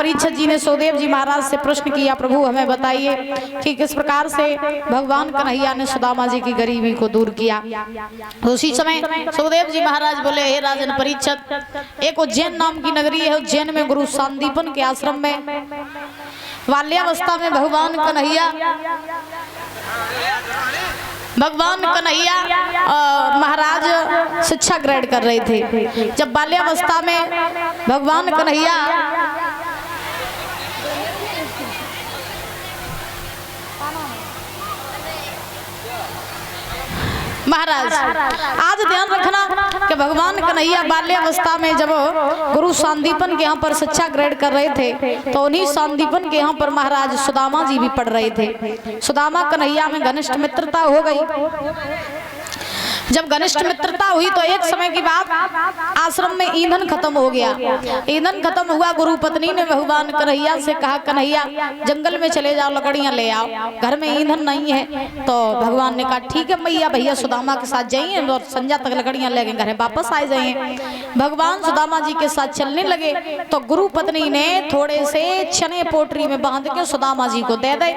परीक्षित जी ने सुखदेव जी महाराज से प्रश्न किया, प्रभु हमें बताइए कि किस प्रकार से भगवान कन्हैया ने सुदामा जी की गरीबी को दूर किया। तो उसी समय सुखदेव जी महाराज बोले, हे राजन परीक्षित, एक उज्जैन नाम की नगरी है, उज्जैन में गुरु सांदीपन के आश्रम में बाल्यावस्था में भगवान कन्हैया महाराज शिक्षा ग्रहण कर रहे थे। जब बाल्यावस्था में भगवान कन्हैया महाराज, आज ध्यान रखना कि भगवान कन्हैया बाल्यावस्था में जब गुरु सांदीपन के यहाँ पर शिक्षा ग्रहण कर रहे थे तो उन्हीं सांदीपन के यहाँ पर महाराज सुदामा जी भी पढ़ रहे थे। सुदामा कन्हैया में घनिष्ठ मित्रता हो गई। जब घनिष्ठ मित्रता हुई तो एक समय के बाद आश्रम में ईंधन खत्म हो गया। ईंधन खत्म हुआ, गुरु पत्नी ने भगवान कन्हैया से कहा, कन्हैया जंगल में चले जाओ, लकड़ियां ले आओ, घर में ईंधन नहीं है। तो भगवान ने कहा, ठीक है मैया, भैया सुदामा के साथ जाइए और संध्या तक लकड़ियां ले गए घर वापस आ जाइए। भगवान सुदामा जी के साथ चलने लगे तो गुरु पत्नी ने थोड़े से चने पोटरी में बांध के सुदामा जी को दे दे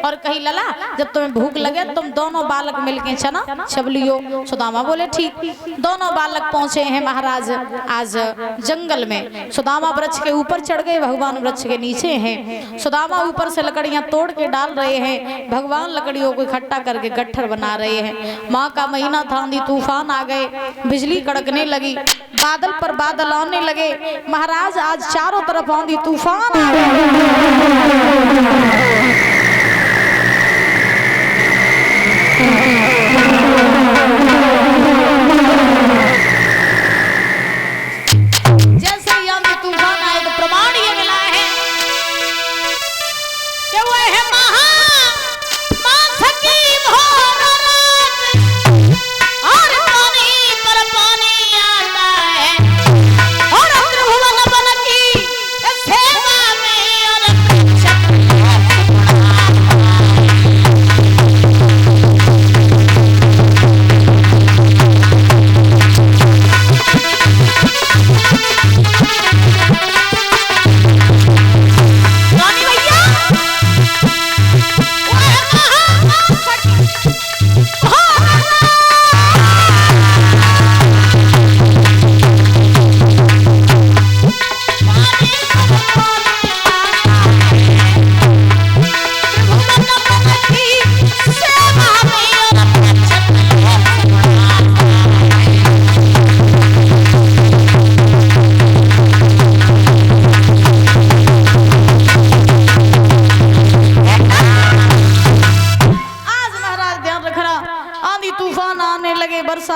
और कही, लला जब तुम्हें भूख लगे तुम दोनों बालक मिलके चना चब लियो। सुदामा बोले ठीक। दोनों बालक पहुंचे हैं महाराज आज जंगल में। सुदामा वृक्ष के ऊपर चढ़ गए, भगवान वृक्ष के नीचे हैं। सुदामा ऊपर से लकड़ियां तोड़ के डाल रहे हैं, भगवान लकड़ियों को इकट्ठा करके गट्ठर बना रहे हैं। माँ का महीना था, आंधी तूफान आ गए, बिजली कड़कने लगी, बादल पर बादल आने लगे। महाराज आज चारों तरफ आंधी तूफान आ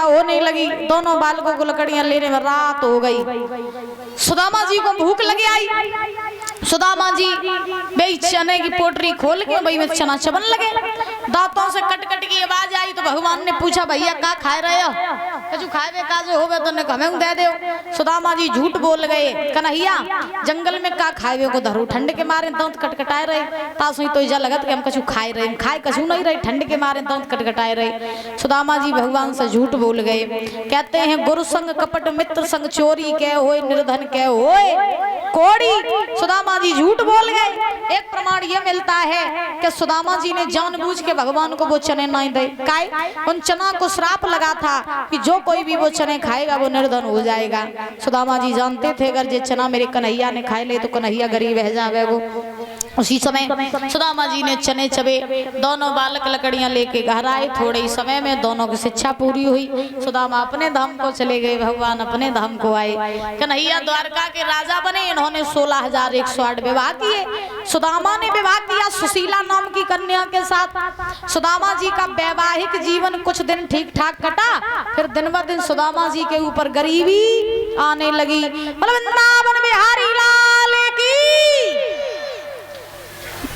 होने लगी। दोनों बालकों को लकड़ियां लेने में रात हो गई। सुदामा जी को भूख लगी आई। सुदामा जी भाई चने की पोटरी खोल के भाई में चना चबन लगे। दांतों से कट कट की आवाज आई तो भगवान ने पूछा, भैया का खाए रहे हो? कछु खाए का जो होवे तो ने हमें दे दे। सुदामा जी झूठ बोल गए, कन्हैया जंगल में का खाए को धरू, ठंड के मारे दांत कटकटाए रहे। तासुई तो इजा लगत कि हम कछु खाए रहे, खाए कछु नहीं रहे, ठंड के मारे दांत कटकटाए रहे। सुदामा जी भगवान से झूठ बोल गए। कहते हैं गुरु संग कपट मित्र संग चोरी के होए, निर्धन के होए कोड़ी। सुदामा जी झूठ बोल गए। एक प्रमाण ये मिलता है कि सुदामा जी ने जानबूझ के भगवान को वो चने नहीं दे। काय उन चना को श्राप लगा था कि जो कोई भी वो चने खाएगा वो निर्धन हो जाएगा। सुदामा जी जानते थे अगर ये चना मेरे कन्हैया ने खाए ले तो कन्हैया गरीब रह जावे। वो उसी समय सुदामा जी ने चने चबे। दोनों बालक लकड़ियां लेके घर आए। थोड़े ही समय में दोनों की शिक्षा पूरी हुई। सुदामा अपने धाम को चले गए, भगवान अपने धाम को आए। कन्हैया द्वारका के राजा बने। इन्होंने 16,108 विवाह किए। सुदामा ने विवाह किया सुशीला नाम की कन्या के साथ। सुदामा जी का वैवाहिक जीवन कुछ दिन ठीक ठाक कटा। फिर दिन ब दिन सुदामा जी के ऊपर गरीबी आने लगी। वृंदावन बिहारी लाल की।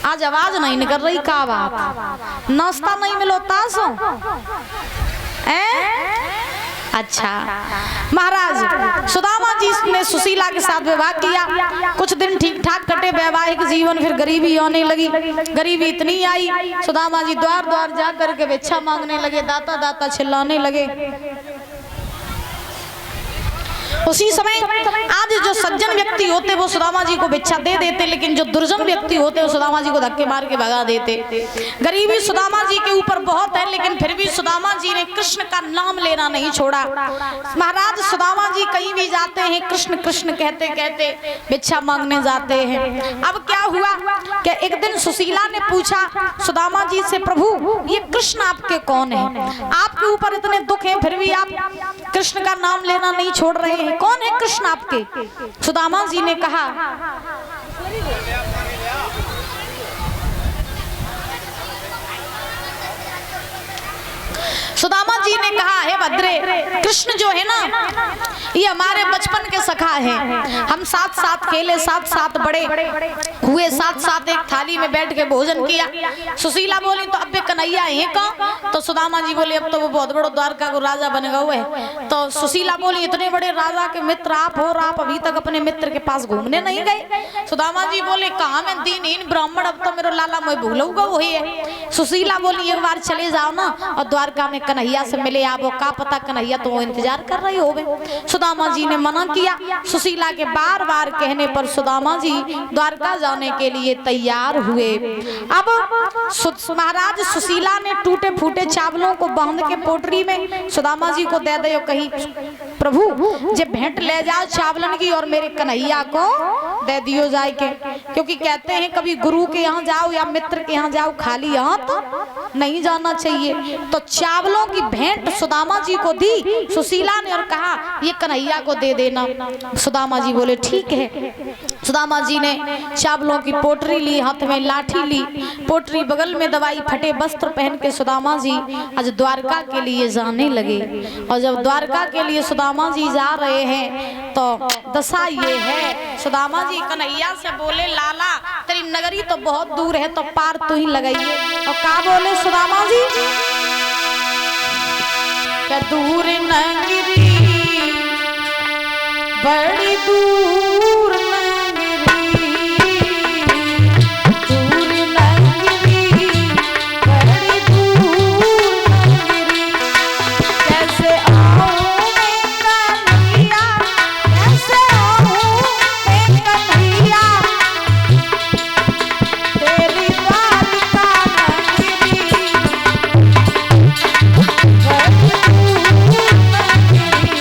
आज आवाज नहीं निकल रही, का बात? नाश्ता नहीं मिलो तासो? अच्छा महाराज, सुदामा जी ने सुशीला के साथ विवाह किया। कुछ दिन ठीक ठाक कटे वैवाहिक जीवन। फिर गरीबी आने लगी। गरीबी इतनी आई, सुदामा जी द्वार द्वार जा करके भिक्षा मांगने लगे, दाता दाता चिल्लाने लगे। उसी समय आज जो सज्जन व्यक्ति होते वो सुदामा जी को भिक्षा दे देते, लेकिन जो दुर्जन व्यक्ति होते वो सुदामा जी को धक्के मार के भगा देते। गरीबी सुदामा जी के ऊपर बहुत है, लेकिन फिर भी सुदामा जी ने कृष्ण का नाम लेना नहीं छोड़ा। महाराज सुदामा जी कहीं भी जाते हैं कृष्ण कृष्ण कहते कहते भिक्षा मांगने जाते हैं। अब क्या हुआ कि एक दिन सुशीला ने पूछा सुदामा जी से, प्रभु ये कृष्ण आपके कौन है? आपके ऊपर इतने दुख हैं फिर भी आप कृष्ण का नाम लेना नहीं छोड़ रहे हैं, कौन है कृष्ण आपके? सुदामा जी ने कहा सुदामा जी ने कहा, हे भद्रे, कृष्ण जो है ना ये हमारे बचपन के सखा हैं। हम साथ साथ खेले, साथ साथ बड़े हुए, साथ साथ एक थाली में बैठ के भोजन किया। सुशीला बोली तो अब कन्हैया है कहाँ? तो सुदामा जी बोले अब तो वो बहुत बड़ा द्वारका को राजा बन गए है। तो सुशीला बोली इतने बड़े राजा के मित्र आप हो और आप अभी तक अपने मित्र के पास घूमने नहीं गए? सुदामा जी बोले कहाँ मैं दीनहीन ब्राह्मण, अब तो मेरा लाला मैं भूलूंगा वही है। सुशीला बोली एक बार चले जाओ ना और द्वारका में कन्हैया से मिले आवो, का पता कन्हैया तो वो इंतजार कर रही होवे। सुदामा जी ने मना किया। सुशीला के बार बार कहने पर सुदामा जी द्वारका जाने के लिए तैयार हुए। अब महाराज सुशीला ने टूटे फूटे चावलों को बांध के पोटरी में सुदामा जी को दे दो, कहीं प्रभु जे भेंट ले जाओ चावलन की और मेरे कन्हैया को दे दियो जाए के, क्योंकि कहते हैं कभी गुरु के यहाँ जाओ या मित्र के यहाँ जाओ खाली हाथ नहीं जाना चाहिए। तो चावलों की भेंट सुदामा जी को दी सुशीला ने और कहा ये कन्हैया को दे देना। सुदामा जी बोले ठीक है। सुदामा जी ने चावलों की पोटरी ली, हाथ में लाठी ली, पोटरी बगल में दवाई, फटे वस्त्र पहन के सुदामा जी आज द्वारका के लिए जाने लगे। और जब द्वारका के लिए सुदामा जी जा रहे हैं तो दशा ये है, सुदामा जी कन्हैया से बोले लाला तेरी नगरी तो बहुत दूर है तो पार तू ही लगाइए। और का बोले सुदामा जी, क्या दूर नगरी बड़ी दूर नगरी, दूर नगरी बड़ी दूर नगरी, कैसे आऊं मैं कन्हैया, कैसे आऊं मैं कन्हैया, तेरी द्वारका नगरी बड़ी दूर नगरी।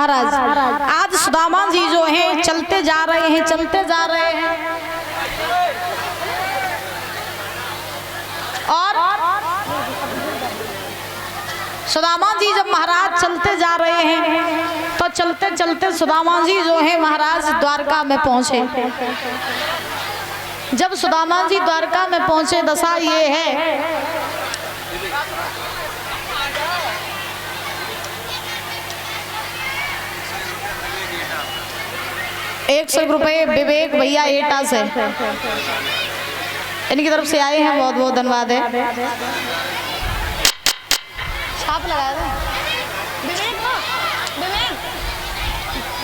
महाराज आज सुदामा जी जो हैं चलते जा रहे हैं, चलते जा रहे हैं और सुदामा जी जब महाराज चलते जा रहे हैं तो चलते चलते सुदामा जी जो है महाराज द्वारका में पहुंचे। जब सुदामा जी द्वारका में पहुंचे दशा ये है ₹100 विवेक भैया एटा से इनकी तरफ से आए हैं, बहुत बहुत धन्यवाद है। छाप लगाया था विवेक ना, विवेक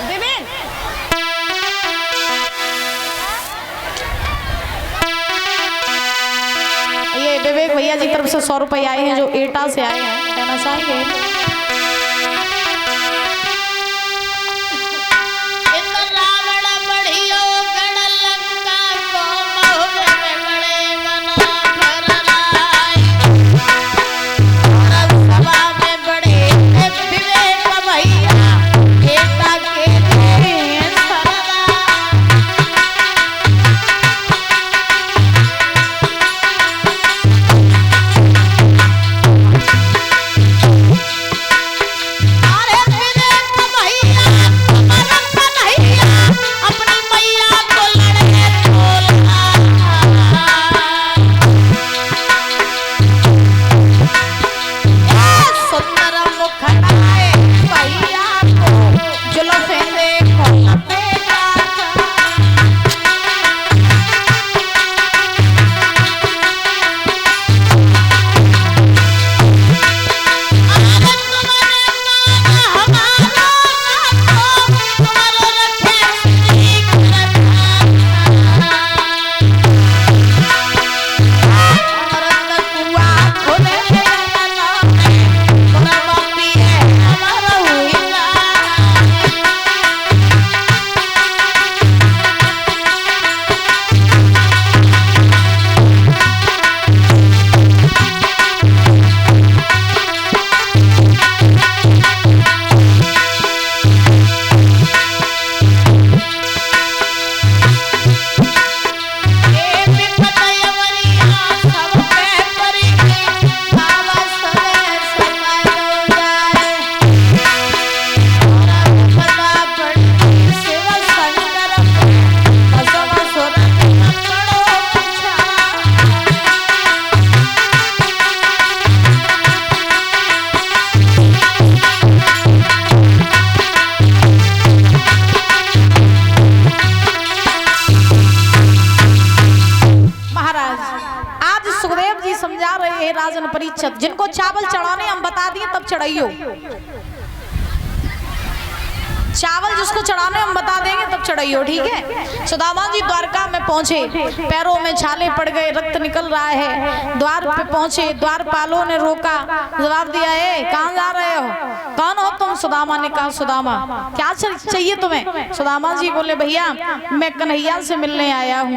विवेक ये विवेक भैया जी की तरफ से ₹100 आए हैं जो एटा से आए हैं, कहना चाहिए। राजन परीक्षित जिनको चावल चढ़ाने हम बता दिए तब चढ़ाइयो, चावल जिसको चढ़ाने हम बता देंगे तब चढ़ाइयो, ठीक है। सुदामा जी द्वारका में पहुंचे, पैरों में छाले पड़ गए, रक्त निकल रहा है। द्वार पे पहुंचे, द्वारपालों ने रोका, जवाब दिया है कहाँ जा रहे हो, कौन हो तुम? सुदामा ने कहा सुदामा क्या चाहिए तुम्हें? सुदामा जी बोले भैया मैं कन्हैया से मिलने आया हूँ।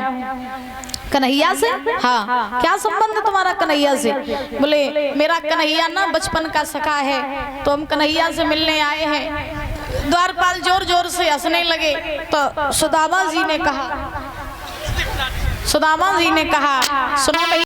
कन्हैया से? हाँ। क्या संबंध है तुम्हारा कन्हैया से? बोले मेरा कन्हैया ना बचपन का सखा है, तो हम कन्हैया से मिलने आए हैं। द्वारपाल जोर जोर से हंसने लगे तो सुदामा जी ने कहा सुनो भैया